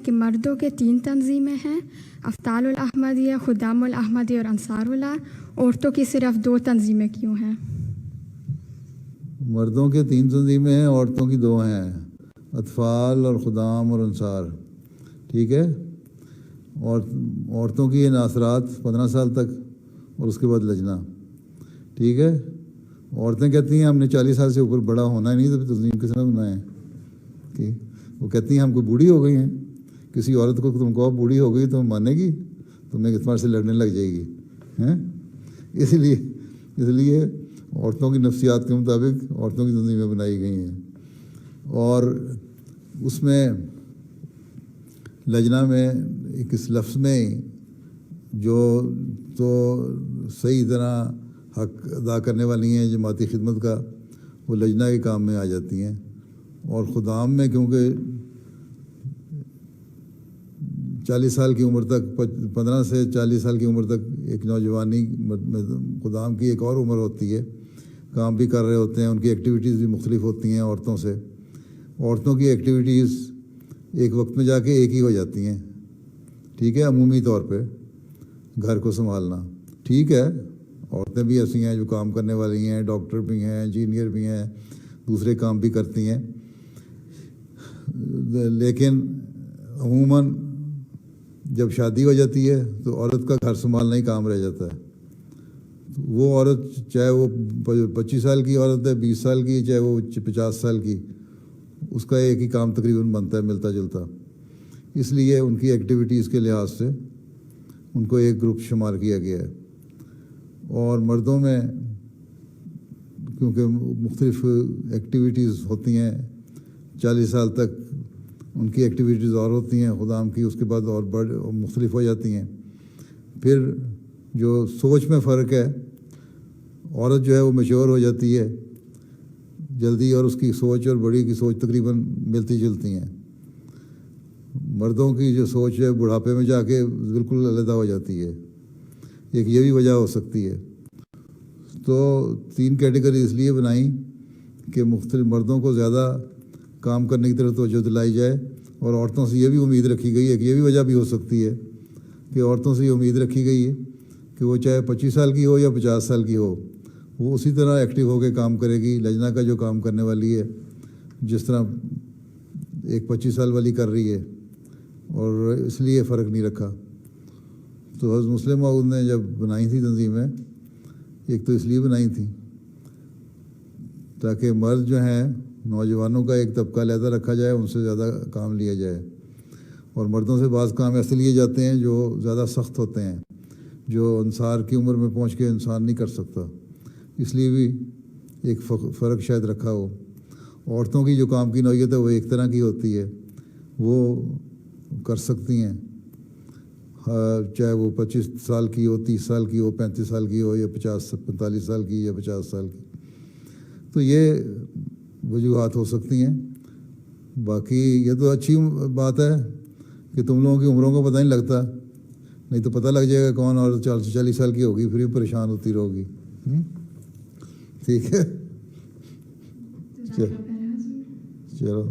کہ مردوں کے 3 تنظیمیں ہیں، افطال الاحمدیہ، خدام الاحمدیہ اور انصار اللہ، عورتوں کی صرف 2 تنظیمیں کیوں ہیں؟ مردوں کے 3 تنظیمیں ہیں، عورتوں کی 2 ہیں، اطفال اور خدام اور انصار، ٹھیک ہے۔ اور عورتوں کی ناصرات 15 سال تک، اور اس کے بعد لجنہ، ٹھیک ہے۔ عورتیں کہتی ہیں ہم نے 40 سال سے اوپر بڑا ہونا ہی نہیں تو تنظیم کس نے بنایا ہے، ٹھیک۔ وہ کہتی ہیں ہم کوئی بوڑھی ہو گئی ہیں، کسی عورت کو تم کو بوڑھی ہو گئی تو مانے گی، تمہیں اعتبار سے لڑنے لگ جائے گی، ہیں۔ اس لیے عورتوں کی نفسیات کے مطابق عورتوں کی تنظیمیں بنائی گئی ہیں۔ اور اس میں لجنہ میں ایک اس لفظ میں جو تو صحیح طرح حق ادا کرنے والی ہیں جماعتی خدمت کا، وہ لجنہ کے کام میں آ جاتی ہیں۔ اور خدام میں کیونکہ 40 سال کی عمر تک، 15 سے 40 سال کی عمر تک ایک نوجوانی خدام کی ایک اور عمر ہوتی ہے، کام بھی کر رہے ہوتے ہیں، ان کی ایکٹیویٹیز بھی مختلف ہوتی ہیں عورتوں سے۔ عورتوں کی ایکٹیویٹیز ایک وقت میں جا کے ایک ہی ہو جاتی ہیں، ٹھیک ہے۔ عمومی طور پہ گھر کو سنبھالنا، ٹھیک ہے، عورتیں بھی ایسی ہیں جو کام کرنے والی ہیں، ڈاکٹر بھی ہیں، انجینئر بھی ہیں، دوسرے کام بھی کرتی ہیں، لیکن عموماً جب شادی ہو جاتی ہے تو عورت کا گھر سنبھالنا ہی کام رہ جاتا ہے۔ وہ عورت چاہے وہ 25 سال کی عورت ہے، 20 سال کی، چاہے وہ 50 سال کی، اس کا ایک ہی کام تقریباً بنتا ہے ملتا جلتا۔ اس لیے ان کی ایکٹیویٹیز کے لحاظ سے ان کو ایک گروپ شمار کیا گیا ہے۔ اور مردوں میں کیونکہ مختلف ایکٹیویٹیز ہوتی ہیں، 40 سال تک ان کی ایکٹیویٹیز اور ہوتی ہیں خدام کی، اس کے بعد اور مختلف ہو جاتی ہیں۔ پھر جو سوچ میں فرق ہے، عورت جو ہے وہ میچور ہو جاتی ہے جلدی، اور اس کی سوچ اور بڑی کی سوچ تقریباً ملتی جلتی ہیں۔ مردوں کی جو سوچ ہے بڑھاپے میں جا کے بالکل علیحدہ ہو جاتی ہے، ایک یہ بھی وجہ ہو سکتی ہے۔ تو 3 کیٹیگری اس لیے بنائیں کہ مختلف مردوں کو زیادہ کام کرنے کی طرف توجہ دلائی جائے، اور عورتوں سے یہ بھی امید رکھی گئی ہے کہ یہ بھی وجہ بھی ہو سکتی ہے کہ عورتوں سے یہ امید رکھی گئی ہے کہ وہ چاہے 25 سال کی ہو یا 50 سال کی ہو، وہ اسی طرح ایکٹیو ہو کے کام کرے گی، لجنہ کا جو کام کرنے والی ہے، جس طرح ایک 25 سال والی کر رہی ہے۔ اور اس لیے فرق نہیں رکھا۔ تو حضرت مسلم موعود نے جب بنائی تھی تنظیمیں، ایک تو اس لیے بنائی تھی تاکہ مرد جو ہیں نوجوانوں کا ایک طبقہ علیحدہ رکھا جائے، ان سے زیادہ کام لیا جائے، اور مردوں سے بعض کام ایسے لیے جاتے ہیں جو زیادہ سخت ہوتے ہیں، جو انصار کی عمر میں پہنچ کے انسان نہیں کر سکتا، اس لیے بھی ایک فرق شاید رکھا ہو۔ عورتوں کی جو کام کی نوعیت ہے وہ ایک طرح کی ہوتی ہے، وہ کر سکتی ہیں، چاہے وہ 25 سال کی ہو، 30 سال کی ہو، 35 سال کی ہو، یا 45 سال کی یا 50 سال کی۔ تو یہ وجوہات ہو سکتی ہیں۔ باقی یہ تو اچھی بات ہے کہ تم لوگوں کی عمروں کو پتہ نہیں لگتا، نہیں تو پتہ لگ جائے گا کون اور 40 سال کی ہوگی، پھر بھی پریشان ہوتی رہو گی، ٹھیک ہے۔ چلو